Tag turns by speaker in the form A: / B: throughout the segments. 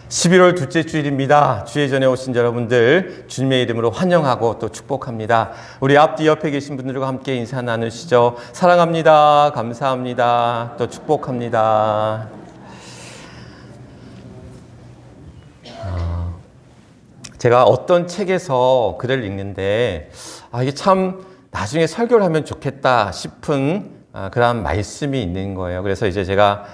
A: 11월 둘째 주일입니다. 주의 전에 오신 여러분들 주님의 이름으로 환영하고 또 축복합니다. 우리 앞뒤 옆에 계신 분들과 함께 인사 나누시죠. 사랑합니다. 감사합니다. 또 축복합니다. 제가 어떤 책에서 글을 읽는데 이게 참 나중에 설교를 하면 좋겠다 싶은 그런 말씀이 있는 거예요. 그래서 이제 제가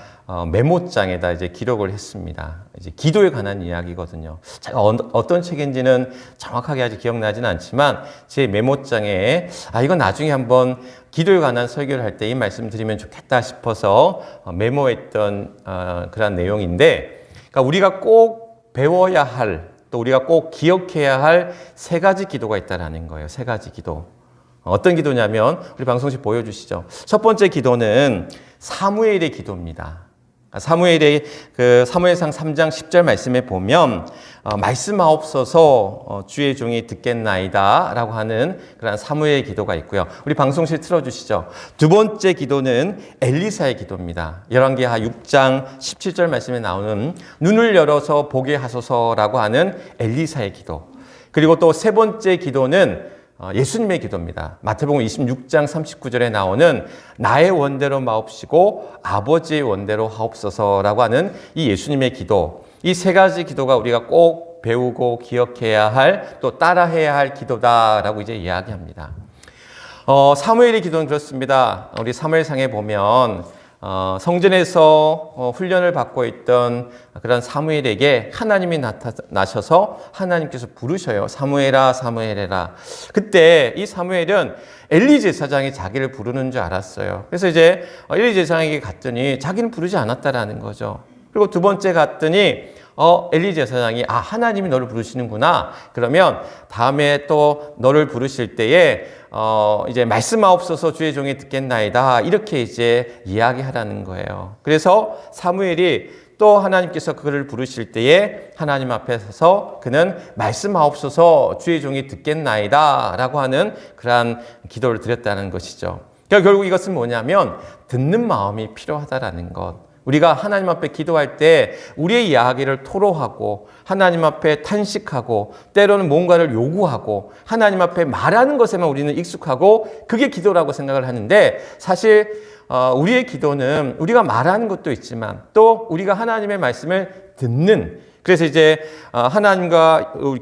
A: 메모장에다 이제 기록을 했습니다. 이제 기도에 관한 이야기거든요. 제가 어떤 책인지는 정확하게 아직 기억나지는 않지만 제 메모장에 이건 나중에 한번 기도에 관한 설교를 할 때 이 말씀 드리면 좋겠다 싶어서 메모했던 그런 내용인데, 그러니까 우리가 꼭 배워야 할, 또 우리가 꼭 기억해야 할 세 가지 기도가 있다라는 거예요. 세 가지 기도. 어떤 기도냐면 우리 방송실 보여주시죠. 첫 번째 기도는 사무엘의 기도입니다. 사무엘의 사무엘상 3장 10절 말씀에 보면 말씀하옵소서 주의 종이 듣겠나이다 라고 하는 그런 사무엘의 기도가 있고요. 우리 방송실 틀어주시죠. 두 번째 기도는 엘리사의 기도입니다. 열왕기하 6장 17절 말씀에 나오는 눈을 열어서 보게 하소서라고 하는 엘리사의 기도. 그리고 또 세 번째 기도는 예수님의 기도입니다. 마태복음 26장 39절에 나오는 나의 원대로 마옵시고 아버지의 원대로 하옵소서라고 하는 이 예수님의 기도. 이 세 가지 기도가 우리가 꼭 배우고 기억해야 할, 또 따라해야 할 기도다라고 이제 이야기합니다. 사무엘의 기도는 그렇습니다. 우리 사무엘상에 보면 성전에서 훈련을 받고 있던 그런 사무엘에게 하나님이 나타나셔서 하나님께서 부르셔요. 사무엘아, 사무엘이라. 그때 이 사무엘은 엘리 제사장이 자기를 부르는 줄 알았어요. 그래서 이제 엘리 제사장에게 갔더니 자기는 부르지 않았다라는 거죠. 그리고 두 번째 갔더니 엘리 제사장이 하나님이 너를 부르시는구나. 그러면 다음에 또 너를 부르실 때에 이제 말씀하옵소서 주의 종이 듣겠나이다. 이렇게 이제 이야기하라는 거예요. 그래서 사무엘이 또 하나님께서 그를 부르실 때에 하나님 앞에 서서 그는 말씀하옵소서 주의 종이 듣겠나이다 라고 하는 그러한 기도를 드렸다는 것이죠. 그러니까 결국 이것은 뭐냐면 듣는 마음이 필요하다라는 것. 우리가 하나님 앞에 기도할 때 우리의 이야기를 토로하고 하나님 앞에 탄식하고 때로는 뭔가를 요구하고 하나님 앞에 말하는 것에만 우리는 익숙하고 그게 기도라고 생각을 하는데, 사실 우리의 기도는 우리가 말하는 것도 있지만 또 우리가 하나님의 말씀을 듣는, 그래서 이제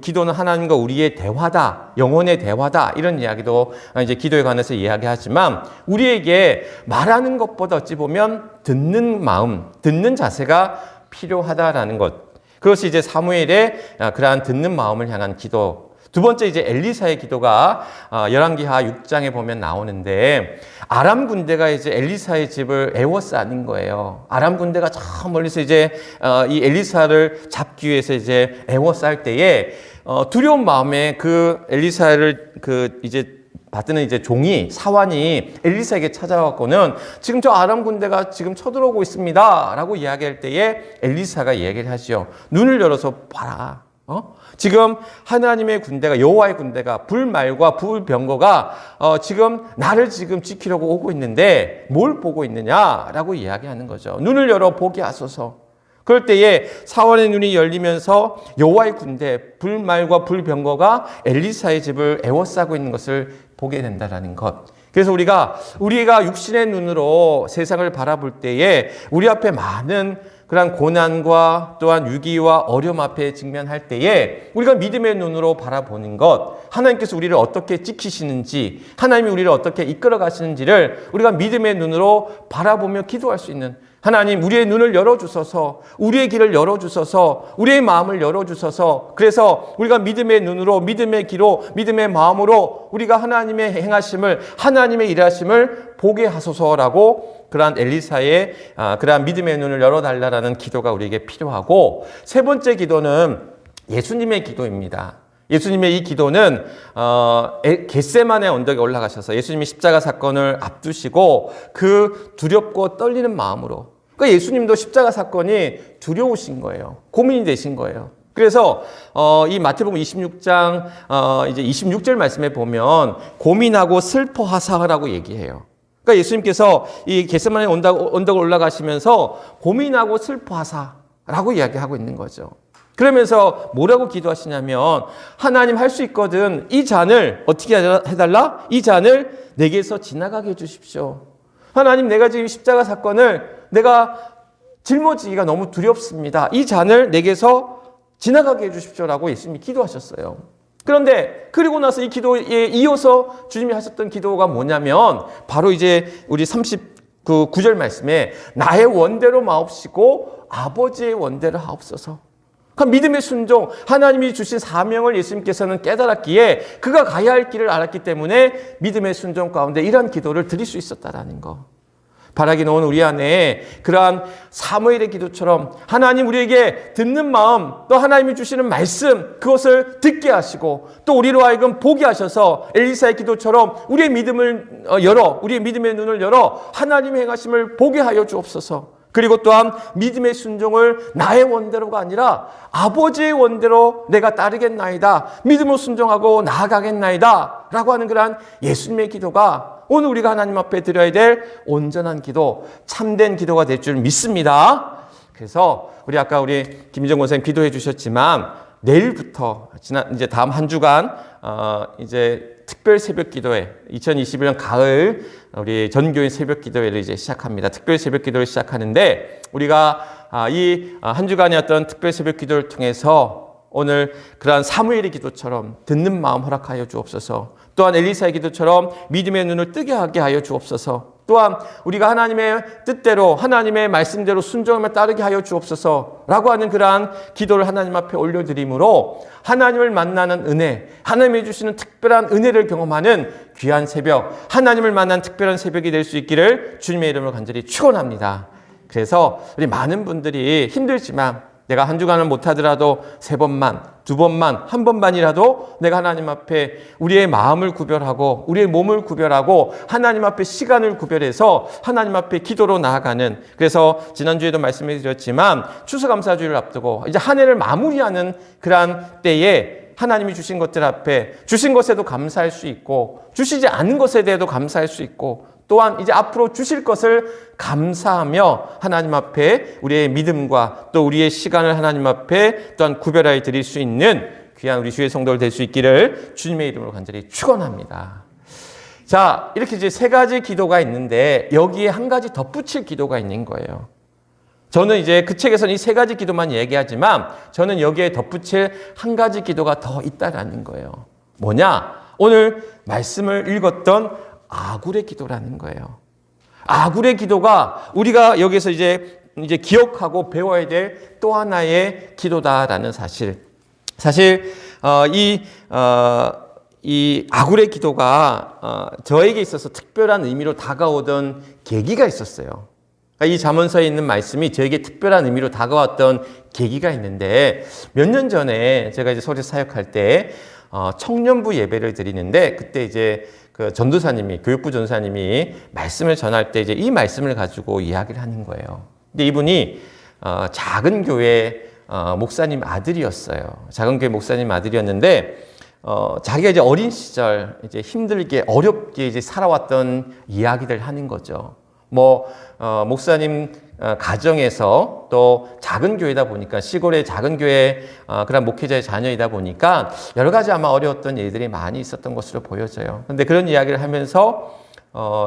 A: 기도는 하나님과 우리의 대화다, 영혼의 대화다, 이런 이야기도 이제 기도에 관해서 이야기하지만 우리에게 말하는 것보다 어찌 보면 듣는 마음, 듣는 자세가 필요하다라는 것. 그것이 이제 사무엘의 그러한 듣는 마음을 향한 기도. 두 번째 이제 엘리사의 기도가 열왕기하 6장에 보면 나오는데, 아람 군대가 이제 엘리사의 집을 에워싸는 거예요. 아람 군대가 저 멀리서 이제 이 엘리사를 잡기 위해서 이제 에워쌀 때에 두려운 마음에 그 엘리사를 이제 받드는 이제 종이, 사환이 엘리사에게 찾아왔고는 지금 저 아람 군대가 지금 쳐들어오고 있습니다 라고 이야기할 때에 엘리사가 이야기를 하죠. 눈을 열어서 봐라. 지금 하나님의 군대가, 여호와의 군대가, 불말과 불병거가 지금 나를 지금 지키려고 오고 있는데 뭘 보고 있느냐라고 이야기하는 거죠. 눈을 열어 보게 하소서. 그럴 때에 사원의 눈이 열리면서 여호와의 군대, 불말과 불병거가 엘리사의 집을 에워싸고 있는 것을 보게 된다라는 것. 그래서 우리가 육신의 눈으로 세상을 바라볼 때에 우리 앞에 많은 그런 고난과 또한 위기와 어려움 앞에 직면할 때에 우리가 믿음의 눈으로 바라보는 것, 하나님께서 우리를 어떻게 지키시는지, 하나님이 우리를 어떻게 이끌어 가시는지를 우리가 믿음의 눈으로 바라보며 기도할 수 있는, 하나님 우리의 눈을 열어주소서, 우리의 길을 열어주소서, 우리의 마음을 열어주소서. 그래서 우리가 믿음의 눈으로, 믿음의 귀로, 믿음의 마음으로 우리가 하나님의 행하심을, 하나님의 일하심을 보게 하소서라고 그러한 엘리사의 그러한 믿음의 눈을 열어달라는 기도가 우리에게 필요하고, 세 번째 기도는 예수님의 기도입니다. 예수님의 이 기도는 겟세마네 언덕에 올라가셔서 예수님이 십자가 사건을 앞두시고 그 두렵고 떨리는 마음으로, 그러니까 예수님도 십자가 사건이 두려우신 거예요. 고민이 되신 거예요. 그래서 이 마태복음 26장 이제 26절 말씀에 보면 고민하고 슬퍼하사라고 얘기해요. 그러니까 예수님께서 이 겟세마네 언덕을 올라가시면서 고민하고 슬퍼하사라고 이야기하고 있는 거죠. 그러면서 뭐라고 기도하시냐면 하나님 할 수 있거든. 이 잔을 어떻게 해달라? 이 잔을 내게서 지나가게 해주십시오. 하나님 내가 지금 십자가 사건을 내가 짊어지기가 너무 두렵습니다. 이 잔을 내게서 지나가게 해주십시오라고 예수님이 기도하셨어요. 그런데 그리고 나서 이 기도에 이어서 주님이 하셨던 기도가 뭐냐면 바로 이제 우리 39절 말씀에 나의 원대로 마옵시고 아버지의 원대로 하옵소서. 그 믿음의 순종, 하나님이 주신 사명을 예수님께서는 깨달았기에 그가 가야 할 길을 알았기 때문에 믿음의 순종 가운데 이러한 기도를 드릴 수 있었다라는 거. 바라기 놓은 우리 안에 그러한 사무엘의 기도처럼 하나님 우리에게 듣는 마음, 또 하나님이 주시는 말씀, 그것을 듣게 하시고 또 우리로 하여금 보게 하셔서 엘리사의 기도처럼 우리의 믿음을 우리의 믿음의 눈을 열어 하나님의 행하심을 보게 하여 주옵소서. 그리고 또한 믿음의 순종을 나의 원대로가 아니라 아버지의 원대로 내가 따르겠나이다. 믿음으로 순종하고 나아가겠나이다. 라고 하는 그러한 예수님의 기도가 오늘 우리가 하나님 앞에 드려야 될 온전한 기도, 참된 기도가 될 줄 믿습니다. 그래서 아까 우리 김희정 권사님 기도해 주셨지만 내일부터 이제 다음 한 주간 이제 특별 새벽 기도회 2021년 가을 우리 전교인 새벽 기도회를 이제 시작합니다. 특별 새벽 기도를 시작하는데 우리가 이 한 주간의 어떤 특별 새벽 기도를 통해서 오늘 그러한 사무엘의 기도처럼 듣는 마음 허락하여 주옵소서. 또한 엘리사의 기도처럼 믿음의 눈을 뜨게 하게 하여 주옵소서. 또한 우리가 하나님의 뜻대로 하나님의 말씀대로 순종하며 따르게 하여 주옵소서라고 하는 그러한 기도를 하나님 앞에 올려드림으로 하나님을 만나는 은혜, 하나님이 주시는 특별한 은혜를 경험하는 귀한 새벽, 하나님을 만난 특별한 새벽이 될 수 있기를 주님의 이름으로 간절히 축원합니다. 그래서 우리 많은 분들이 힘들지만 내가 한 주간을 못하더라도 3번만, 2번만, 1번만이라도 내가 하나님 앞에 우리의 마음을 구별하고 우리의 몸을 구별하고 하나님 앞에 시간을 구별해서 하나님 앞에 기도로 나아가는, 그래서 지난주에도 말씀해 드렸지만 추수감사주의를 앞두고 이제 한 해를 마무리하는 그러한 때에 하나님이 주신 것들 앞에 주신 것에도 감사할 수 있고 주시지 않은 것에 대해도 감사할 수 있고 또한 이제 앞으로 주실 것을 감사하며 하나님 앞에 우리의 믿음과 또 우리의 시간을 하나님 앞에 또한 구별하여 드릴 수 있는 귀한 우리 주의 성도들 될 수 있기를 주님의 이름으로 간절히 축원합니다. 자, 이렇게 이제 3가지 기도가 있는데 여기에 한 가지 덧붙일 기도가 있는 거예요. 저는 이제 그 책에서는 이 3가지 기도만 얘기하지만 저는 여기에 덧붙일 한 가지 기도가 더 있다라는 거예요. 뭐냐? 오늘 말씀을 읽었던 아굴의 기도라는 거예요. 아굴의 기도가 우리가 여기서 이제 기억하고 배워야 될 또 하나의 기도다라는 사실. 사실 이 아굴의 기도가 저에게 있어서 특별한 의미로 다가오던 계기가 있었어요. 이 잠언서에 있는 말씀이 저에게 특별한 의미로 다가왔던 계기가 있는데 몇 년 전에 제가 이제 서울에 사역할 때 청년부 예배를 드리는데 그때 이제 그 전도사님이, 교육부 전도사님이 말씀을 전할 때 이제 이 말씀을 가지고 이야기를 하는 거예요. 근데 이분이 작은 교회 목사님 아들이었어요. 작은 교회 목사님 아들이었는데 자기가 이제 어린 시절 이제 힘들게 어렵게 이제 살아왔던 이야기들 하는 거죠. 목사님 가정에서 또 작은 교회다 보니까 시골의 작은 교회 그런 목회자의 자녀이다 보니까 여러 가지 아마 어려웠던 일들이 많이 있었던 것으로 보여져요. 그런데 그런 이야기를 하면서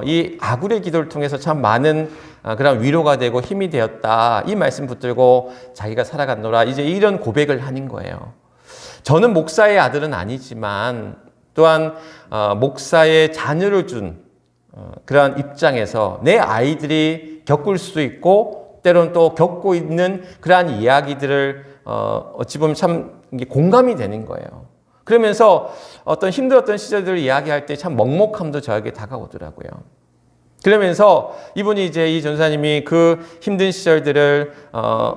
A: 이 아굴의 기도를 통해서 참 많은 그런 위로가 되고 힘이 되었다. 이 말씀 붙들고 자기가 살아갔노라. 이제 이런 고백을 하는 거예요. 저는 목사의 아들은 아니지만 또한 목사의 자녀를 준 그러한 입장에서 내 아이들이 겪을 수도 있고 때로는 또 겪고 있는 그러한 이야기들을 어찌 보면 참 공감이 되는 거예요. 그러면서 어떤 힘들었던 시절들을 이야기할 때 참 먹먹함도 저에게 다가오더라고요. 그러면서 이분이 이제 이 전사님이 그 힘든 시절들을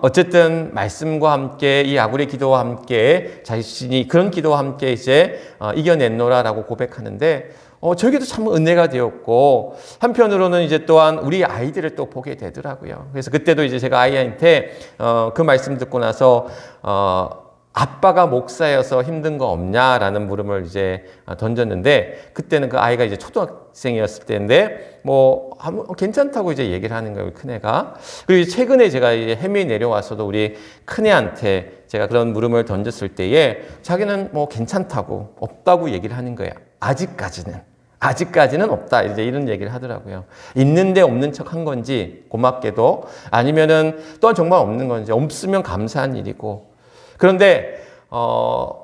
A: 어쨌든 말씀과 함께 이 아굴의 기도와 함께 자신이 그런 기도와 함께 이제 이겨냈노라라고 고백하는데 저에게도 참 은혜가 되었고 한편으로는 이제 또한 우리 아이들을 또 보게 되더라고요. 그래서 그때도 이제 제가 아이한테 그 말씀 듣고 나서 아빠가 목사여서 힘든 거 없냐라는 물음을 이제 던졌는데, 그때는 그 아이가 이제 초등학생이었을 때인데 괜찮다고 이제 얘기를 하는 거예요, 큰애가. 그리고 최근에 제가 이제 해외 내려와서도 우리 큰애한테 제가 그런 물음을 던졌을 때에 자기는 괜찮다고, 없다고 얘기를 하는 거예요. 아직까지는 없다, 이제 이런 얘기를 하더라고요. 있는데 없는 척 한 건지 고맙게도, 아니면은 또한 정말 없는 건지, 없으면 감사한 일이고. 그런데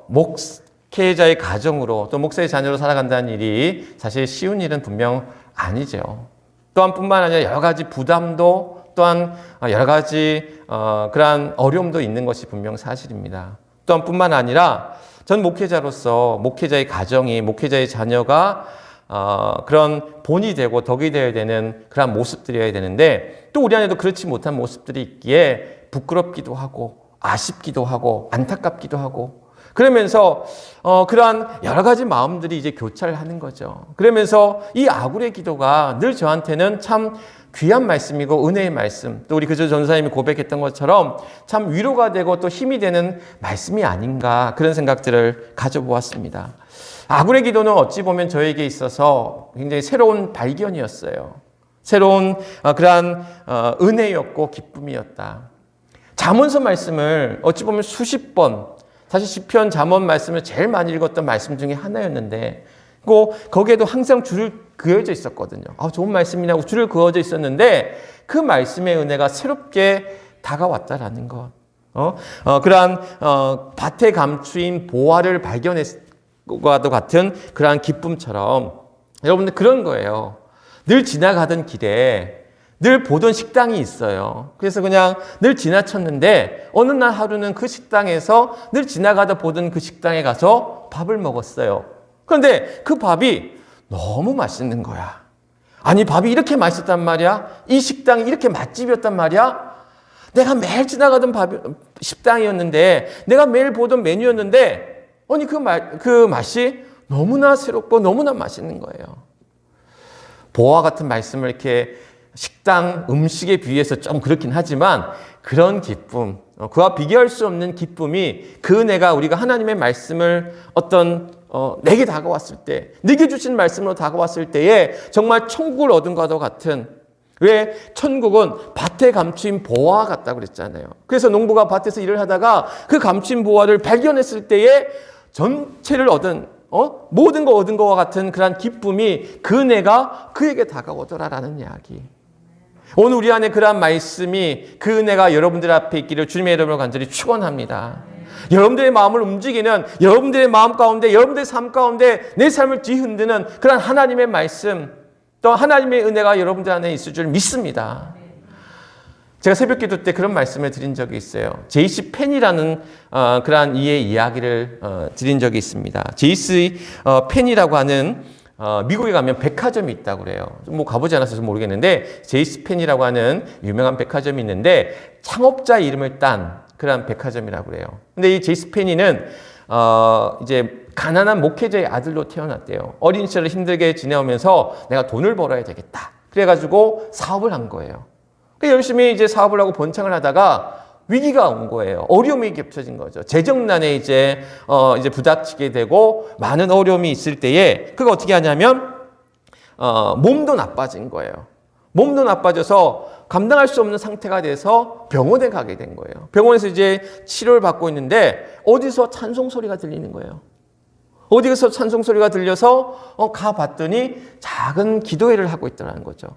A: 목회자의 가정으로 또 목사의 자녀로 살아간다는 일이 사실 쉬운 일은 분명 아니죠. 또한 뿐만 아니라 여러 가지 부담도, 또한 여러 가지 그러한 어려움도 있는 것이 분명 사실입니다. 또한 뿐만 아니라 전 목회자로서 목회자의 가정이, 목회자의 자녀가 그런 본이 되고 덕이 되어야 되는 그런 모습들이어야 되는데, 또 우리 안에도 그렇지 못한 모습들이 있기에 부끄럽기도 하고 아쉽기도 하고 안타깝기도 하고, 그러면서 그러한 여러 가지 마음들이 이제 교차를 하는 거죠. 그러면서 이 아굴의 기도가 늘 저한테는 참 귀한 말씀이고 은혜의 말씀, 또 우리 그저 전사님이 고백했던 것처럼 참 위로가 되고 또 힘이 되는 말씀이 아닌가, 그런 생각들을 가져보았습니다. 아굴의 기도는 어찌 보면 저에게 있어서 굉장히 새로운 발견이었어요. 새로운 그러한 은혜였고 기쁨이었다. 잠언서 말씀을 어찌 보면 수십 번, 사실 시편 잠언 말씀을 제일 많이 읽었던 말씀 중에 하나였는데, 거기에도 항상 줄을 그어져 있었거든요. 좋은 말씀이라고 줄을 그어져 있었는데, 그 말씀의 은혜가 새롭게 다가왔다라는 것. 그러한 밭에 감추인 보화를 발견했과도 같은 그러한 기쁨처럼, 여러분들 그런 거예요. 늘 지나가던 길에 늘 보던 식당이 있어요. 그래서 그냥 늘 지나쳤는데 어느 날 하루는 그 식당에서 늘 지나가다 보던 그 식당에 가서 밥을 먹었어요. 그런데 그 밥이 너무 맛있는 거야. 아니, 밥이 이렇게 맛있단 말이야? 이 식당이 이렇게 맛집이었단 말이야? 내가 매일 지나가던 식당이었는데, 내가 매일 보던 메뉴였는데, 아니 그 맛이 너무나 새롭고 너무나 맛있는 거예요. 보화 같은 말씀을 이렇게 식당 음식에 비해서 좀 그렇긴 하지만, 그런 기쁨, 그와 비교할 수 없는 기쁨이, 그 은혜가 우리가 하나님의 말씀을 내게 다가왔을 때, 내게 주신 말씀으로 다가왔을 때에 정말 천국을 얻은 것과 같은, 왜 천국은 밭에 감추인 보화 같다고 그랬잖아요. 그래서 농부가 밭에서 일을 하다가 그 감추인 보화를 발견했을 때에 전체를 모든 거 얻은 것과 같은 그런 기쁨이, 그 은혜가 그에게 다가오더라라는 이야기. 오늘 우리 안에 그러한 말씀이, 그 은혜가 여러분들 앞에 있기를 주님의 이름으로 간절히 축원합니다. 여러분들의 마음을 움직이는, 여러분들의 마음 가운데, 여러분들의 삶 가운데 내 삶을 뒤흔드는 그런 하나님의 말씀, 또 하나님의 은혜가 여러분들 안에 있을 줄 믿습니다. 제가 새벽기도 때 그런 말씀을 드린 적이 있어요. 제이스 펜이라는 그러한 이의 이야기를 드린 적이 있습니다. 제이스 펜이라고 하는 미국에 가면 백화점이 있다고 그래요. 가보지 않아서 모르겠는데, 제이스 펜이라고 하는 유명한 백화점이 있는데, 창업자 이름을 딴 그런 백화점이라고 그래요. 근데 이 제이스 펜이는 이제 가난한 목회자의 아들로 태어났대요. 어린 시절을 힘들게 지내오면서 내가 돈을 벌어야 되겠다, 그래가지고 사업을 한 거예요. 열심히 이제 사업을 하고 번창을 하다가 위기가 온 거예요. 어려움이 겹쳐진 거죠. 재정난에 이제 부닥치게 되고 많은 어려움이 있을 때에 그걸 어떻게 하냐면 몸도 나빠진 거예요. 몸도 나빠져서 감당할 수 없는 상태가 돼서 병원에 가게 된 거예요. 병원에서 이제 치료를 받고 있는데 어디서 찬송 소리가 들리는 거예요. 어디서 찬송 소리가 들려서 가봤더니 작은 기도회를 하고 있더라는 거죠.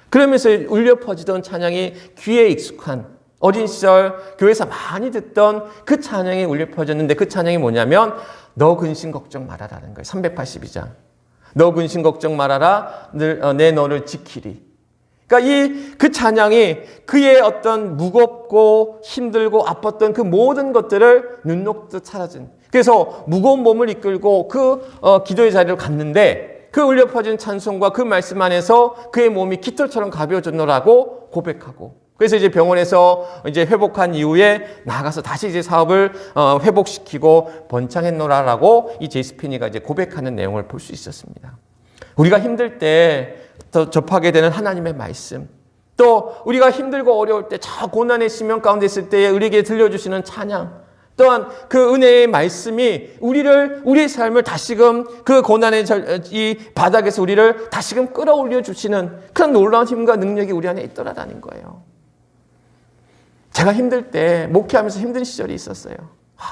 A: 그러면서 울려 퍼지던 찬양이 귀에 익숙한, 어린 시절 교회에서 많이 듣던 그 찬양이 울려 퍼졌는데, 그 찬양이 뭐냐면 너 근심 걱정 말아라는 거예요. 382장. 너 근심 걱정 말아라, 내 너를 지키리. 그러니까 그 찬양이 그의 어떤 무겁고 힘들고 아팠던 그 모든 것들을 눈 녹듯 사라진, 그래서 무거운 몸을 이끌고 그 기도의 자리로 갔는데, 그 울려 퍼진 찬송과 그 말씀 안에서 그의 몸이 깃털처럼 가벼워졌노라고 고백하고, 그래서 이제 병원에서 이제 회복한 이후에 나가서 다시 이제 사업을 회복시키고 번창했노라라고 이 제이스 피니가 이제 고백하는 내용을 볼 수 있었습니다. 우리가 힘들 때 더 접하게 되는 하나님의 말씀, 또 우리가 힘들고 어려울 때, 저 고난의 심령 가운데 있을 때에 우리에게 들려주시는 찬양, 또한 그 은혜의 말씀이 우리의 삶을 다시금 그 고난의 이 바닥에서 우리를 다시금 끌어올려 주시는 그런 놀라운 힘과 능력이 우리 안에 있더라라는 거예요. 제가 힘들 때 목회하면서 힘든 시절이 있었어요.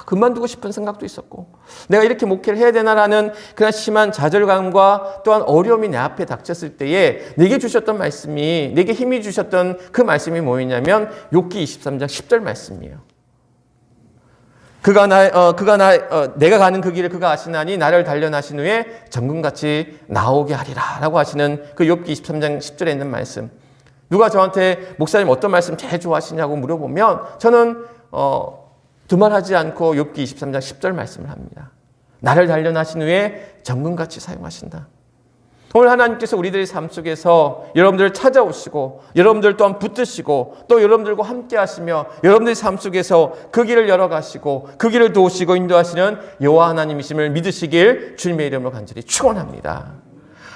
A: 그만두고 싶은 생각도 있었고, 내가 이렇게 목회를 해야 되나라는 그런 심한 좌절감과 또한 어려움이 내 앞에 닥쳤을 때에 내게 주셨던 말씀이, 내게 힘이 주셨던 그 말씀이 뭐였냐면 욥기 23장 10절 말씀이에요. 내가 가는 그 길을 그가 아시나니 나를 단련하신 후에 정금같이 나오게 하리라 라고 하시는 그 욥기 23장 10절에 있는 말씀. 누가 저한테 목사님 어떤 말씀 제일 좋아하시냐고 물어보면 저는 두말하지 않고 욥기 23장 10절 말씀을 합니다. 나를 단련하신 후에 정금같이 사용하신다. 오늘 하나님께서 우리들의 삶 속에서 여러분들을 찾아오시고 여러분들 또한 붙드시고 또 여러분들과 함께 하시며 여러분들의 삶 속에서 그 길을 열어가시고 그 길을 도우시고 인도하시는 여호와 하나님이심을 믿으시길 주님의 이름으로 간절히 축원합니다.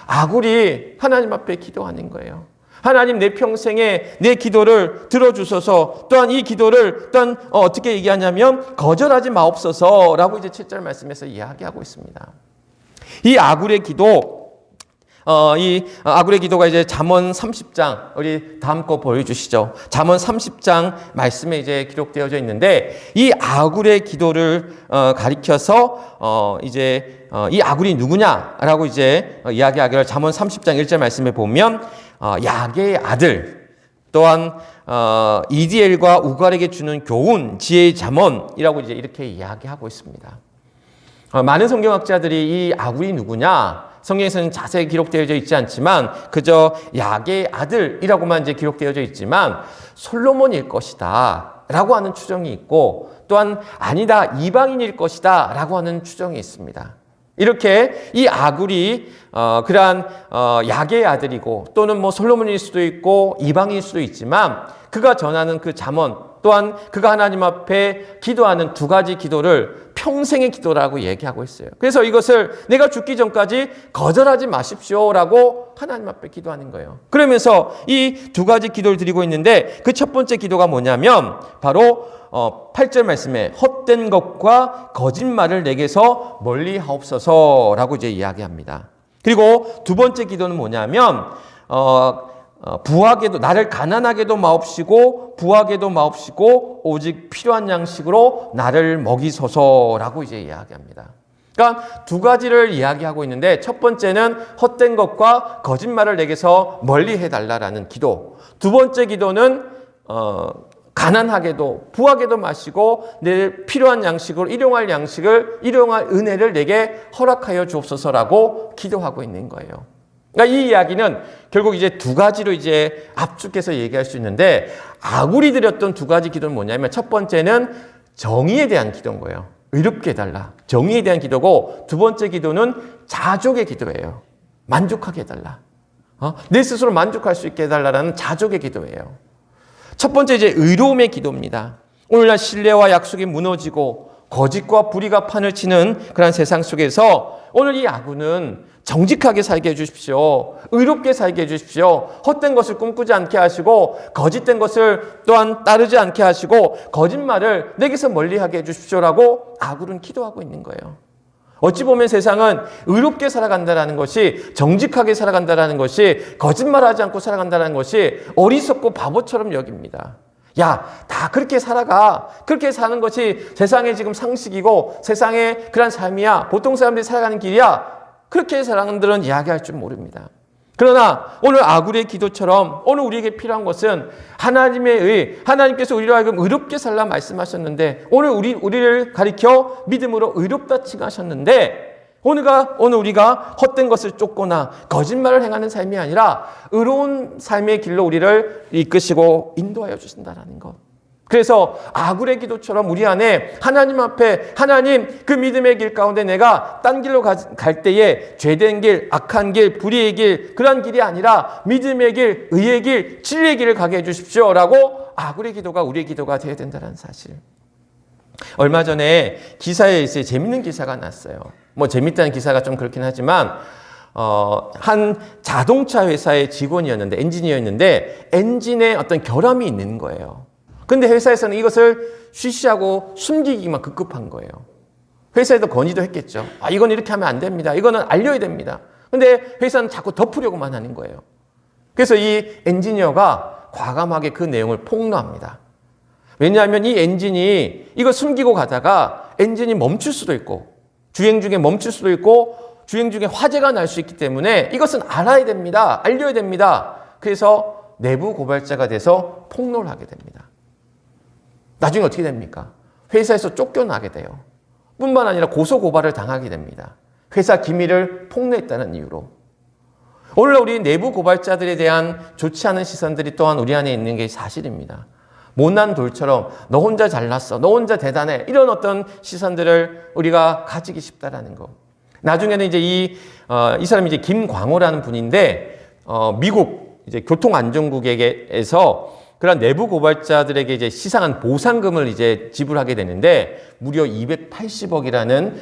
A: 아굴이 하나님 앞에 기도하는 거예요. 하나님, 내 평생에 내 기도를 들어주소서. 또한 이 기도를 또한 어떻게 얘기하냐면 거절하지 마옵소서라고 이제 7절 말씀에서 이야기하고 있습니다. 이 아굴의 기도, 이 아굴의 기도가 이제 잠언 30장, 우리 다음 거 보여주시죠. 잠언 30장 말씀에 이제 기록되어져 있는데 이 아굴의 기도를 가리켜서 이 아굴이 누구냐라고 이제 이야기하기를 잠언 30장 1절 말씀에 보면 야게의 아들, 또한 이디엘과 우갈에게 주는 교훈, 지혜의 잠언이라고 이제 이렇게 이야기하고 있습니다. 많은 성경학자들이 이 아굴이 누구냐? 성경에서는 자세히 기록되어져 있지 않지만 그저 야게의 아들이라고만 이제 기록되어져 있지만 솔로몬일 것이다 라고 하는 추정이 있고, 또한 아니다, 이방인일 것이다 라고 하는 추정이 있습니다. 이렇게 이 아굴이 그러한 야게의 아들이고 또는 뭐 솔로몬일 수도 있고 이방인일 수도 있지만 그가 전하는 그 잠언, 또한 그가 하나님 앞에 기도하는 두 가지 기도를 평생의 기도라고 얘기하고 있어요. 그래서 이것을 내가 죽기 전까지 거절하지 마십시오라고 하나님 앞에 기도하는 거예요. 그러면서 이 두 가지 기도를 드리고 있는데 그 첫 번째 기도가 뭐냐면 바로 8절 말씀에 헛된 것과 거짓말을 내게서 멀리 하옵소서라고 이제 이야기합니다. 그리고 두 번째 기도는 뭐냐면 부하게도, 나를 가난하게도 마옵시고 부하게도 마옵시고 오직 필요한 양식으로 나를 먹이소서라고 이제 이야기합니다. 그러니까 두 가지를 이야기하고 있는데 첫 번째는 헛된 것과 거짓말을 내게서 멀리 해달라라는 기도, 두 번째 기도는 가난하게도 부하게도 마시고 내 필요한 양식으로 일용할 은혜를 내게 허락하여 주옵소서라고 기도하고 있는 거예요. 그러니까 이 이야기는 결국 이제 두 가지로 이제 압축해서 얘기할 수 있는데, 아굴이 드렸던 두 가지 기도는 뭐냐면 첫 번째는 정의에 대한 기도인 거예요. 의롭게 해달라. 정의에 대한 기도고, 두 번째 기도는 자족의 기도예요. 만족하게 해달라. 내 스스로 만족할 수 있게 해달라는 자족의 기도예요. 첫 번째 이제 의로움의 기도입니다. 오늘날 신뢰와 약속이 무너지고 거짓과 불의가 판을 치는 그런 세상 속에서 오늘 이 아굴은 정직하게 살게 해주십시오. 의롭게 살게 해주십시오. 헛된 것을 꿈꾸지 않게 하시고 거짓된 것을 또한 따르지 않게 하시고 거짓말을 내게서 멀리하게 해주십시오라고 아굴은 기도하고 있는 거예요. 어찌 보면 세상은 의롭게 살아간다는 것이, 정직하게 살아간다는 것이, 거짓말하지 않고 살아간다는 것이 어리석고 바보처럼 여깁니다. 야, 다 그렇게 살아가. 그렇게 사는 것이 세상의 지금 상식이고 세상의 그런 삶이야. 보통 사람들이 살아가는 길이야. 그렇게 사람들은 이야기할 줄 모릅니다. 그러나 오늘 아굴의 기도처럼 오늘 우리에게 필요한 것은 하나님께서 우리로 하여금 의롭게 살라 말씀하셨는데, 오늘 우리를 가리켜 믿음으로 의롭다 칭하셨는데, 오늘 우리가 헛된 것을 쫓거나 거짓말을 행하는 삶이 아니라 의로운 삶의 길로 우리를 이끄시고 인도하여 주신다는 것. 그래서 아굴의 기도처럼 우리 안에 하나님 앞에, 하나님 그 믿음의 길 가운데 내가 딴 길로 갈 때에 죄된 길, 악한 길, 불의의 길, 그런 길이 아니라 믿음의 길, 의의 길, 진리의 길을 가게 해주십시오 라고 아굴의 기도가 우리의 기도가 되어야 된다는 사실. 얼마 전에 기사에 있어요. 재밌는 기사가 났어요. 뭐 재밌다는 기사가 좀 그렇긴 하지만 한 자동차 회사의 직원이었는데, 엔지니어였는데 엔진에 어떤 결함이 있는 거예요. 근데 회사에서는 이것을 쉬쉬하고 숨기기만 급급한 거예요. 회사에도 건의도 했겠죠. 이건 이렇게 하면 안 됩니다. 이거는 알려야 됩니다. 근데 회사는 자꾸 덮으려고만 하는 거예요. 그래서 이 엔지니어가 과감하게 그 내용을 폭로합니다. 왜냐하면 이 엔진이 이거 숨기고 가다가 엔진이 멈출 수도 있고 주행 중에 멈출 수도 있고 주행 중에 화재가 날 수 있기 때문에 이것은 알아야 됩니다. 알려야 됩니다. 그래서 내부 고발자가 돼서 폭로를 하게 됩니다. 나중에 어떻게 됩니까? 회사에서 쫓겨나게 돼요. 뿐만 아니라 고소고발을 당하게 됩니다. 회사 기밀을 폭로했다는 이유로. 오늘날 우리 내부 고발자들에 대한 좋지 않은 시선들이 또한 우리 안에 있는 게 사실입니다. 못난 돌처럼 너 혼자 잘났어, 너 혼자 대단해, 이런 어떤 시선들을 우리가 가지기 쉽다라는 거. 나중에는 이제 이 사람이 이제 김광호라는 분인데 미국 이제 교통안전국에서 그런 내부 고발자들에게 이제 시상한 보상금을 이제 지불하게 되는데 무려 280억이라는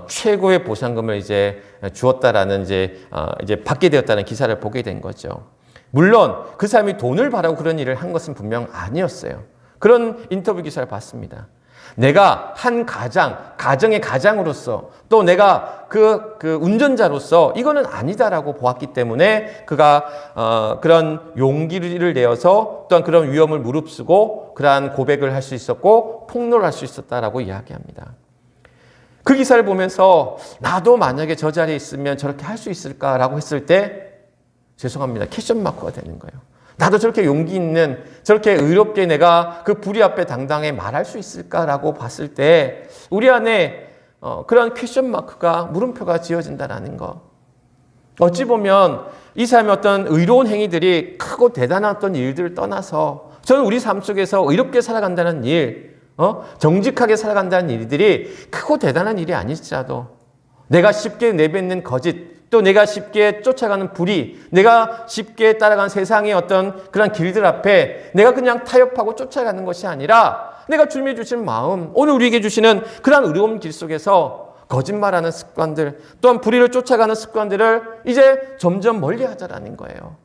A: 최고의 보상금을 이제 주었다라는 이제 받게 되었다는 기사를 보게 된 거죠. 물론 그 사람이 돈을 바라고 그런 일을 한 것은 분명 아니었어요. 그런 인터뷰 기사를 봤습니다. 내가 한 가정의 가장으로서 또 내가 그 운전자로서 이거는 아니다라고 보았기 때문에 그가 그런 용기를 내어서 또한 그런 위험을 무릅쓰고 그러한 고백을 할 수 있었고 폭로를 할 수 있었다라고 이야기합니다. 그 기사를 보면서 나도 만약에 저 자리에 있으면 저렇게 할 수 있을까라고 했을 때 죄송합니다. 퀘션 마크가 되는 거예요. 나도 저렇게 용기 있는, 저렇게 의롭게 내가 그 불의 앞에 당당히 말할 수 있을까라고 봤을 때 우리 안에 그런 퀘션 마크가 물음표가 지어진다는 거. 어찌 보면 이 사람의 어떤 의로운 행위들이 크고 대단한 어떤 일들을 떠나서 저는 우리 삶 속에서 의롭게 살아간다는 일, 정직하게 살아간다는 일들이 크고 대단한 일이 아닐지라도 내가 쉽게 내뱉는 거짓, 또 내가 쉽게 쫓아가는 불의, 내가 쉽게 따라가는 세상의 어떤 그런 길들 앞에 내가 그냥 타협하고 쫓아가는 것이 아니라 내가 주님이 주신 마음, 오늘 우리에게 주시는 그런 의로운 길 속에서 거짓말하는 습관들, 또한 불의를 쫓아가는 습관들을 이제 점점 멀리하자라는 거예요.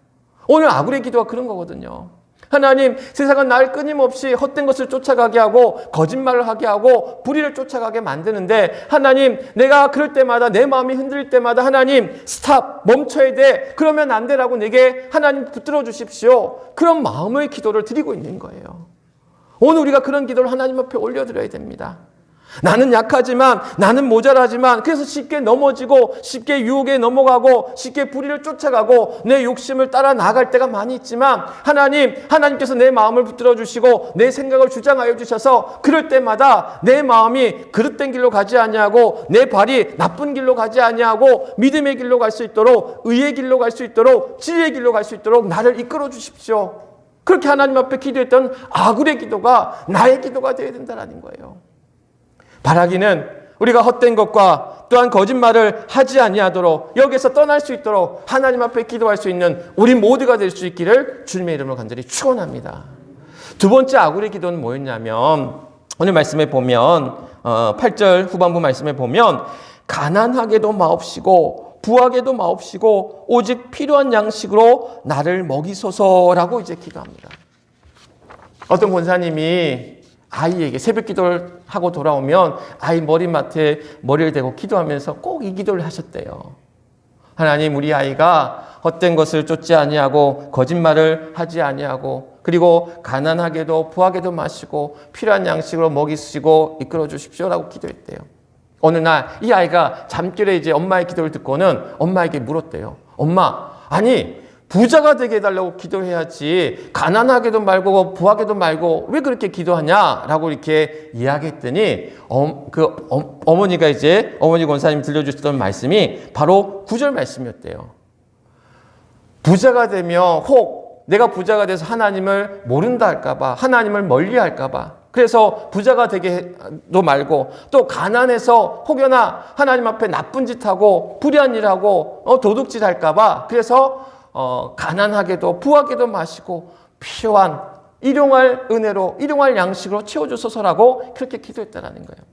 A: 오늘 아굴의 기도가 그런 거거든요. 하나님, 세상은 날 끊임없이 헛된 것을 쫓아가게 하고 거짓말을 하게 하고 불의를 쫓아가게 만드는데 하나님, 내가 그럴 때마다 내 마음이 흔들릴 때마다 하나님, 스탑, 멈춰야 돼. 그러면 안 되라고 내게 하나님 붙들어 주십시오. 그런 마음의 기도를 드리고 있는 거예요. 오늘 우리가 그런 기도를 하나님 앞에 올려드려야 됩니다. 나는 약하지만, 나는 모자라지만, 그래서 쉽게 넘어지고, 쉽게 유혹에 넘어가고, 쉽게 불의를 쫓아가고, 내 욕심을 따라 나갈 때가 많이 있지만, 하나님께서 내 마음을 붙들어 주시고, 내 생각을 주장하여 주셔서, 그럴 때마다 내 마음이 그릇된 길로 가지 아니하고, 내 발이 나쁜 길로 가지 아니하고, 믿음의 길로 갈 수 있도록, 의의 길로 갈 수 있도록, 지혜의 길로 갈 수 있도록 나를 이끌어 주십시오. 그렇게 하나님 앞에 기도했던 아굴의 기도가 나의 기도가 되어야 된다는 거예요. 바라기는 우리가 헛된 것과 또한 거짓말을 하지 아니하도록 여기에서 떠날 수 있도록 하나님 앞에 기도할 수 있는 우리 모두가 될 수 있기를 주님의 이름으로 간절히 축원합니다. 두 번째 아굴의 기도는 뭐였냐면 오늘 말씀에 보면 8절 후반부 말씀에 보면 가난하게도 마옵시고 부하게도 마옵시고 오직 필요한 양식으로 나를 먹이소서라고 이제 기도합니다. 어떤 권사님이 아이에게 새벽 기도를 하고 돌아오면 아이 머리맡에 머리를 대고 기도하면서 꼭 이 기도를 하셨대요. 하나님, 우리 아이가 헛된 것을 쫓지 아니하고 거짓말을 하지 아니하고 그리고 가난하게도 부하게도 마시고 필요한 양식으로 먹이시고 이끌어 주십시오라고 기도했대요. 어느 날 이 아이가 잠결에 이제 엄마의 기도를 듣고는 엄마에게 물었대요. 엄마, 아니 부자가 되게 해달라고 기도해야지 가난하게도 말고 부하게도 말고 왜 그렇게 기도하냐라고 이렇게 이야기했더니 어머니가 이제 어머니 권사님이 들려주셨던 말씀이 바로 9절 말씀이었대요. 부자가 되면 혹 내가 부자가 돼서 하나님을 모른다 할까봐 하나님을 멀리할까봐 그래서 부자가 되게도 말고 또 가난해서 혹여나 하나님 앞에 나쁜 짓 하고 불의한 일 하고 도둑질 할까봐 그래서 가난하게도 부하게도 마시고 필요한 일용할 은혜로 일용할 양식으로 채워주소서라고 그렇게 기도했다라는 거예요.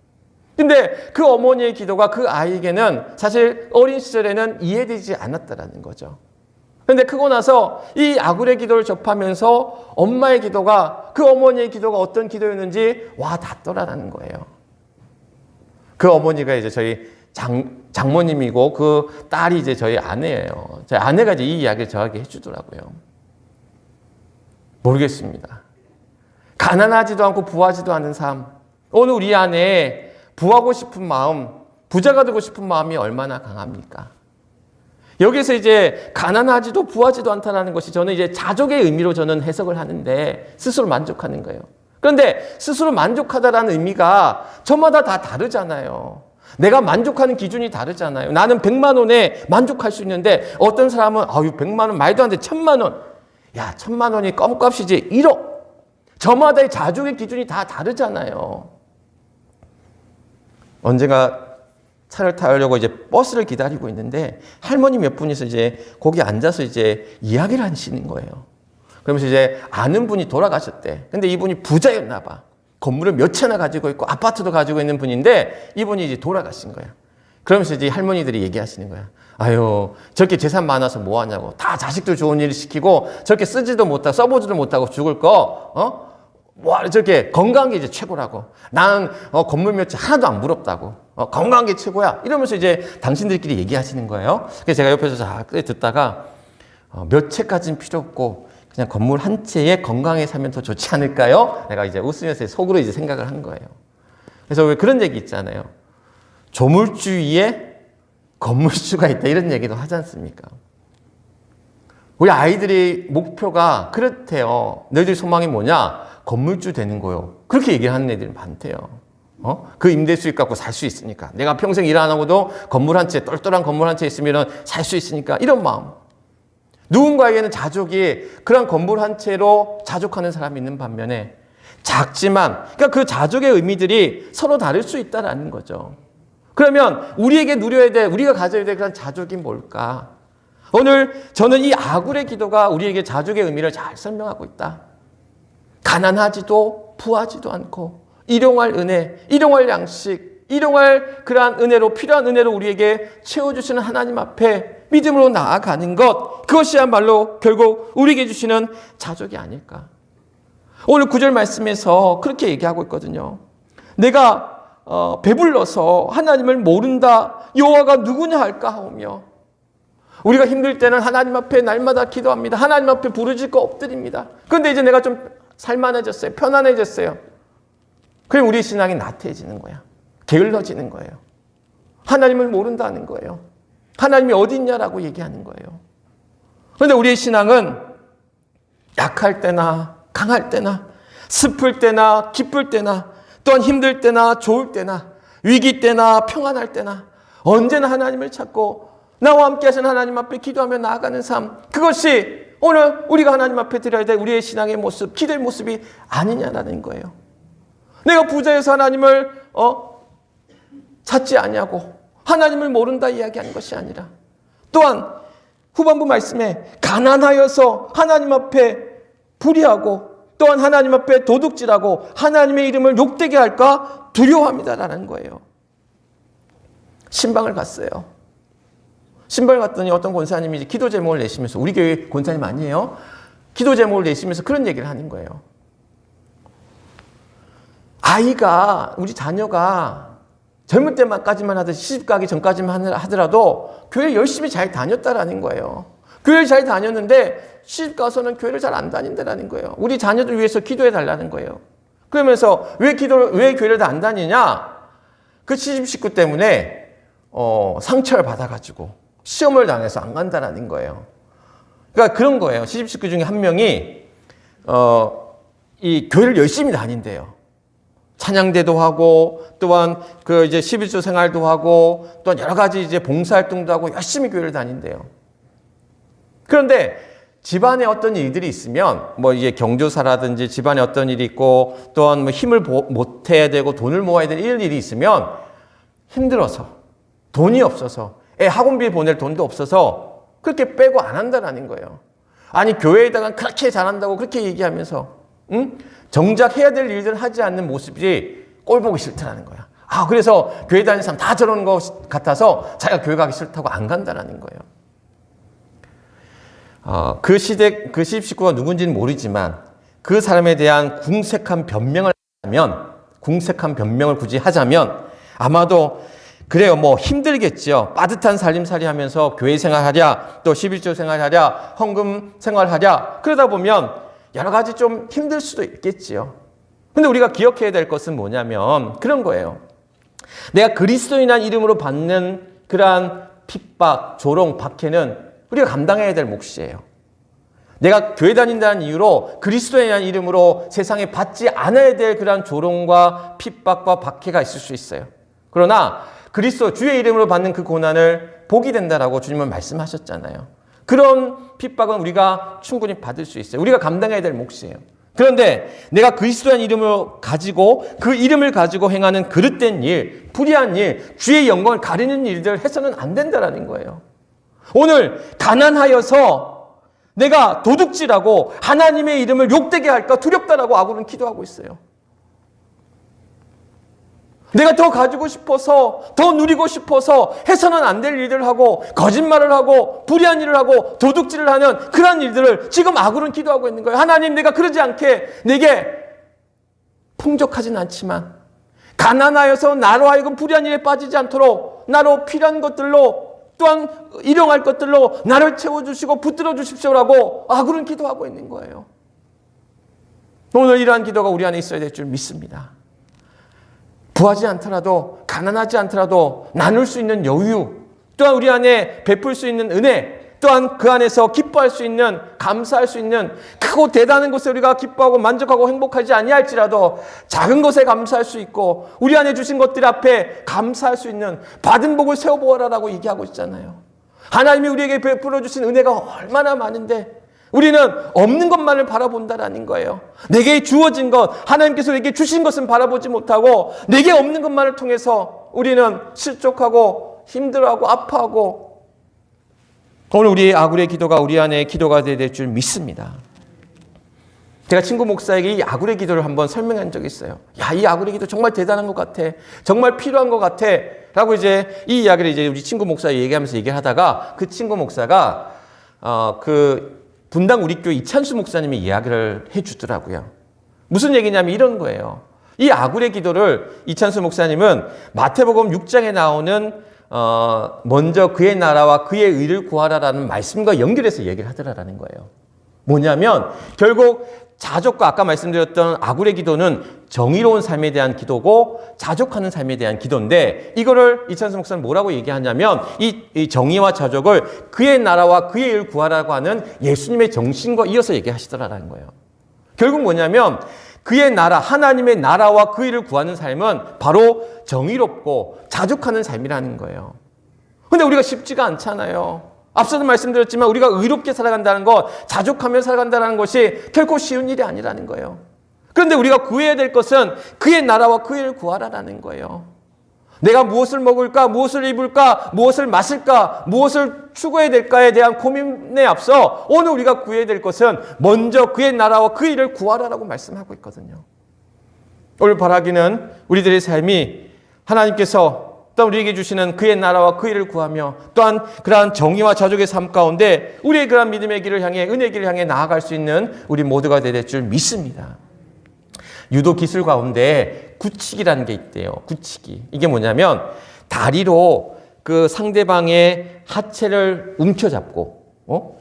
A: 근데 그 어머니의 기도가 그 아이에게는 사실 어린 시절에는 이해되지 않았다라는 거죠. 그런데 크고 나서 이 아굴의 기도를 접하면서 엄마의 기도가, 그 어머니의 기도가 어떤 기도였는지 와 닿더라라는 거예요. 그 어머니가 이제 저희 장모님이고 그 딸이 이제 저희 아내예요. 저희 아내가 이제 이 이야기를 저에게 해주더라고요. 모르겠습니다. 가난하지도 않고 부하지도 않은 삶. 오늘 우리 안에 부하고 싶은 마음, 부자가 되고 싶은 마음이 얼마나 강합니까? 여기서 이제 가난하지도 부하지도 않다는 것이 저는 이제 자족의 의미로 저는 해석을 하는데 스스로 만족하는 거예요. 그런데 스스로 만족하다라는 의미가 저마다 다 다르잖아요. 내가 만족하는 기준이 다르잖아요. 나는 100만 원에 만족할 수 있는데 어떤 사람은 100만 원 말도 안 돼. 1000만 원. 야, 1000만 원이 껌값이지. 1억. 저마다의 자족의 기준이 다 다르잖아요. 언젠가 차를 타려고 이제 버스를 기다리고 있는데 할머니 몇 분이서 이제 거기 앉아서 이제 이야기를 하시는 거예요. 그러면서 이제 아는 분이 돌아가셨대. 근데 이분이 부자였나 봐. 건물을 몇 채나 가지고 있고 아파트도 가지고 있는 분인데 이분이 이제 돌아가신 거야. 그러면서 이제 할머니들이 얘기하시는 거야. 아유, 저렇게 재산 많아서 뭐 하냐고. 다 자식들 좋은 일 시키고 저렇게 쓰지도 못하고 써보지도 못하고 죽을 거, 뭐 저렇게 건강한 게 이제 최고라고. 나는 건물 몇 채 하나도 안 부럽다고. 건강한 게 최고야. 이러면서 이제 당신들끼리 얘기하시는 거예요. 그래서 제가 옆에서 자꾸 듣다가 몇 채까지는 필요 없고 그냥 건물 한 채에 건강하게 살면 더 좋지 않을까요? 내가 이제 웃으면서 속으로 이제 생각을 한 거예요. 그래서 왜 그런 얘기 있잖아요. 조물주 위에 건물주가 있다. 이런 얘기도 하지 않습니까? 우리 아이들의 목표가 그렇대요. 너희들 소망이 뭐냐? 건물주 되는 거요. 그렇게 얘기를 하는 애들이 많대요. 그 임대 수익 갖고 살 수 있으니까. 내가 평생 일 안 하고도 건물 한 채, 똘똘한 건물 한 채 있으면 살 수 있으니까. 이런 마음. 누군가에게는 자족이 그런 건물 한 채로 자족하는 사람이 있는 반면에 작지만, 그러니까 그 자족의 의미들이 서로 다를 수 있다는 거죠. 그러면 우리에게 누려야 돼, 우리가 가져야 될 그런 자족이 뭘까? 오늘 저는 이 아굴의 기도가 우리에게 자족의 의미를 잘 설명하고 있다. 가난하지도 부하지도 않고 일용할 은혜, 일용할 양식, 일용할 그러한 은혜로, 필요한 은혜로 우리에게 채워주시는 하나님 앞에 믿음으로 나아가는 것, 그것이야말로 결국 우리에게 주시는 자족이 아닐까. 오늘 9절 말씀에서 그렇게 얘기하고 있거든요. 내가 배불러서 하나님을 모른다, 여호와가 누구냐 할까 하오며. 우리가 힘들 때는 하나님 앞에 날마다 기도합니다. 하나님 앞에 부르짖고 엎드립니다. 그런데 이제 내가 좀 살만해졌어요. 편안해졌어요. 그럼 우리 신앙이 나태해지는 거야. 게을러지는 거예요. 하나님을 모른다는 거예요. 하나님이 어디 있냐라고 얘기하는 거예요. 그런데 우리의 신앙은 약할 때나 강할 때나 슬플 때나 기쁠 때나 또한 힘들 때나 좋을 때나 위기 때나 평안할 때나 언제나 하나님을 찾고 나와 함께 하신 하나님 앞에 기도하며 나아가는 삶, 그것이 오늘 우리가 하나님 앞에 드려야 될 우리의 신앙의 모습, 기도의 모습이 아니냐라는 거예요. 내가 부자여서 하나님을 찾지 않냐고 하나님을 모른다 이야기하는 것이 아니라, 또한 후반부 말씀에 가난하여서 하나님 앞에 불의하고 또한 하나님 앞에 도둑질하고 하나님의 이름을 욕되게 할까 두려워합니다라는 거예요. 신방을 갔어요. 신방을 갔더니 어떤 권사님이 기도 제목을 내시면서, 우리 교회 권사님 아니에요? 기도 제목을 내시면서 그런 얘기를 하는 거예요. 아이가, 우리 자녀가 젊을 때만까지만 하듯이 시집 가기 전까지만 하더라도 교회 열심히 잘 다녔다라는 거예요. 교회를 잘 다녔는데 시집 가서는 교회를 잘 안 다닌다라는 거예요. 우리 자녀들 위해서 기도해 달라는 거예요. 그러면서 왜 교회를 다 안 다니냐? 그 시집 식구 때문에 상처를 받아가지고 시험을 당해서 안 간다라는 거예요. 그러니까 그런 거예요. 시집 식구 중에 한 명이 이 교회를 열심히 다닌대요. 찬양대도 하고 또한 그 이제 11조 생활도 하고 또한 여러 가지 이제 봉사활동도 하고 열심히 교회를 다닌대요. 그런데 집안에 어떤 일들이 있으면 뭐 이제 경조사라든지 집안에 어떤 일이 있고 또한 뭐 힘을 못 해야 되고 돈을 모아야 되는 이런 일이 있으면 힘들어서 돈이 없어서 애 학원비 보낼 돈도 없어서 그렇게 빼고 안 한다라는 거예요. 아니 교회에다가 그렇게 잘한다고 그렇게 얘기하면서 정작 해야 될 일들을 하지 않는 모습이 꼴 보기 싫다라는 거야. 그래서 교회 다니는 사람 다 저러는 것 같아서 자기가 교회 가기 싫다고 안 간다라는 거예요. 그 시대 그 시집 식구가 누군지는 모르지만 그 사람에 대한 궁색한 변명을 굳이 하자면 아마도 그래요. 뭐 힘들겠죠. 빠듯한 살림살이 하면서 교회 생활하랴, 또 11조 생활하랴, 헌금 생활하랴. 그러다 보면 여러 가지 좀 힘들 수도 있겠지요. 근데 우리가 기억해야 될 것은 뭐냐면 그런 거예요. 내가 그리스도인이라는 이름으로 받는 그러한 핍박, 조롱, 박해는 우리가 감당해야 될 몫이에요. 내가 교회 다닌다는 이유로 그리스도인이라는 이름으로 세상에 받지 않아야 될 그러한 조롱과 핍박과 박해가 있을 수 있어요. 그러나 그리스도 주의 이름으로 받는 그 고난을 복이 된다라고 주님은 말씀하셨잖아요. 그런 핍박은 우리가 충분히 받을 수 있어요. 우리가 감당해야 될 몫이에요. 그런데 내가 그리스도라는 이름을 가지고 그 이름을 가지고 행하는 그릇된 일, 불의한 일, 주의 영광을 가리는 일들 해서는 안 된다라는 거예요. 오늘 가난하여서 내가 도둑질하고 하나님의 이름을 욕되게 할까 두렵다라고 아구는 기도하고 있어요. 내가 더 가지고 싶어서 더 누리고 싶어서 해서는 안 될 일들을 하고 거짓말을 하고 불의한 일을 하고 도둑질을 하는 그런 일들을 지금 아구는 기도하고 있는 거예요. 하나님 내가 그러지 않게 내게 풍족하진 않지만 가난하여서 나로 하여금 불의한 일에 빠지지 않도록 나로 필요한 것들로 또한 일용할 것들로 나를 채워주시고 붙들어 주십시오라고 아구는 기도하고 있는 거예요. 오늘 이러한 기도가 우리 안에 있어야 될 줄 믿습니다. 부하지 않더라도 가난하지 않더라도 나눌 수 있는 여유, 또한 우리 안에 베풀 수 있는 은혜, 또한 그 안에서 기뻐할 수 있는, 감사할 수 있는 크고 대단한 것에 우리가 기뻐하고 만족하고 행복하지 아니할지라도 작은 것에 감사할 수 있고 우리 안에 주신 것들 앞에 감사할 수 있는 받은 복을 세워보아라라고 얘기하고 있잖아요. 하나님이 우리에게 베풀어 주신 은혜가 얼마나 많은데 우리는 없는 것만을 바라본다라는 거예요. 내게 주어진 것, 하나님께서 내게 주신 것은 바라보지 못하고 내게 없는 것만을 통해서 우리는 실족하고 힘들어하고 아파하고 오늘 우리의 아굴의 기도가 우리 안에 기도가 될 줄 믿습니다. 제가 친구 목사에게 이 아굴의 기도를 한번 설명한 적이 있어요. 야, 이 아굴의 기도 정말 대단한 것 같아. 정말 필요한 것 같아. 라고 이제 이 이야기를 이제 우리 친구 목사 얘기하면서 얘기를 하다가 그 친구 목사가 분당 우리 교회 이찬수 목사님이 이야기를 해주더라고요. 무슨 얘기냐면 이런 거예요. 이 아굴의 기도를 이찬수 목사님은 마태복음 6장에 나오는 먼저 그의 나라와 그의 의를 구하라라는 말씀과 연결해서 얘기를 하더라라는 거예요. 뭐냐면 결국 자족과 아까 말씀드렸던 아굴의 기도는 정의로운 삶에 대한 기도고 자족하는 삶에 대한 기도인데 이거를 이찬수 목사는 뭐라고 얘기하냐면 이 정의와 자족을 그의 나라와 그의 일을 구하라고 하는 예수님의 정신과 이어서 얘기하시더라라는 거예요. 결국 뭐냐면 그의 나라, 하나님의 나라와 그 일을 구하는 삶은 바로 정의롭고 자족하는 삶이라는 거예요. 근데 우리가 쉽지가 않잖아요. 앞서도 말씀드렸지만 우리가 의롭게 살아간다는 것, 자족하며 살아간다는 것이 결코 쉬운 일이 아니라는 거예요. 그런데 우리가 구해야 될 것은 그의 나라와 그 일을 구하라라는 거예요. 내가 무엇을 먹을까, 무엇을 입을까, 무엇을 마실까, 무엇을 추구해야 될까에 대한 고민에 앞서 오늘 우리가 구해야 될 것은 먼저 그의 나라와 그 일을 구하라라고 말씀하고 있거든요. 오늘 바라기는 우리들의 삶이 하나님께서 또한 우리에게 주시는 그의 나라와 그 일을 구하며 또한 그러한 정의와 자족의 삶 가운데 우리의 그러한 믿음의 길을 향해 은혜의 길을 향해 나아갈 수 있는 우리 모두가 될 줄 믿습니다. 유도 기술 가운데 굳히기라는 게 있대요. 굳히기. 이게 뭐냐면 다리로 그 상대방의 하체를 움켜잡고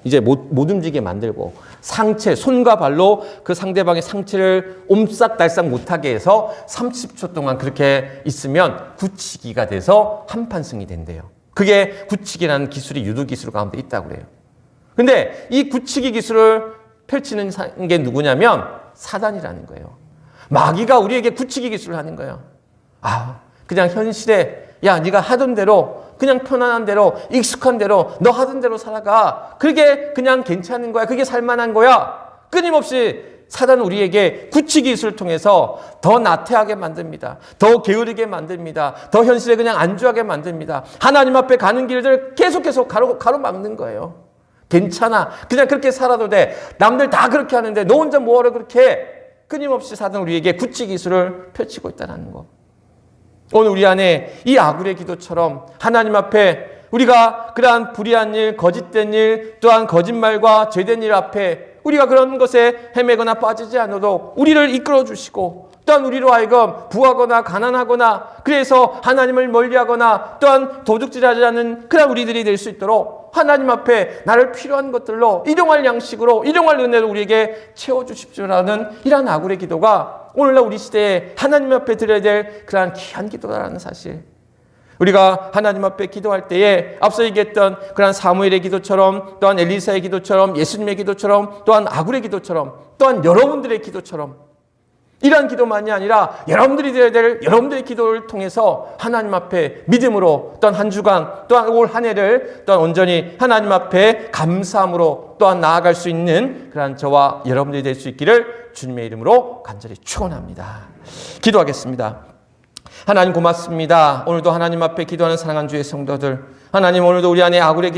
A: 이제 못 움직이게 만들고 상체, 손과 발로 그 상대방의 상체를 옴싹달싹 못하게 해서 30초 동안 그렇게 있으면 굳히기가 돼서 한판승이 된대요. 그게 굳히기라는 기술이 유도 기술 가운데 있다고 그래요. 근데 이 굳히기 기술을 펼치는 게 누구냐면 사단이라는 거예요. 마귀가 우리에게 굳히기 기술을 하는 거예요. 그냥 현실에 야, 네가 하던 대로 그냥 편안한 대로 익숙한 대로 너 하던 대로 살아가. 그게 그냥 괜찮은 거야. 그게 살만한 거야. 끊임없이 사단은 우리에게 굳히기 기술을 통해서 더 나태하게 만듭니다. 더 게으르게 만듭니다. 더 현실에 그냥 안주하게 만듭니다. 하나님 앞에 가는 길들 계속 가로막는 거예요. 괜찮아. 그냥 그렇게 살아도 돼. 남들 다 그렇게 하는데 너 혼자 뭐하러 그렇게 해. 끊임없이 사단은 우리에게 굳히기 기술을 펼치고 있다는 거. 오늘 우리 안에 이 아굴의 기도처럼 하나님 앞에 우리가 그러한 불의한 일, 거짓된 일, 또한 거짓말과 죄된 일 앞에 우리가 그런 것에 헤매거나 빠지지 않아도 우리를 이끌어 주시고, 또한 우리로 하여금 부하거나 가난하거나 그래서 하나님을 멀리하거나 또한 도둑질하지 않는 그런 우리들이 될 수 있도록 하나님 앞에 나를 필요한 것들로 일용할 양식으로 일용할 은혜로 우리에게 채워주십시오라는 이러한 아굴의 기도가 오늘날 우리 시대에 하나님 앞에 드려야 될 그러한 귀한 기도라는 사실, 우리가 하나님 앞에 기도할 때에 앞서 얘기했던 그러한 사무엘의 기도처럼, 또한 엘리사의 기도처럼, 예수님의 기도처럼, 또한 아굴의 기도처럼, 또한 여러분들의 기도처럼 이러한 기도만이 아니라 여러분들이 드려야 될 여러분들의 기도를 통해서 하나님 앞에 믿음으로 또한 한 주간 또한 올 한 해를 또한 온전히 하나님 앞에 감사함으로 또한 나아갈 수 있는 그러한 저와 여러분들이 될 수 있기를 주님의 이름으로 간절히 축원합니다. 기도하겠습니다. 하나님 고맙습니다. 오늘도 하나님 앞에 기도하는 사랑하는 주의 성도들, 하나님 오늘도 우리 안에 아굴의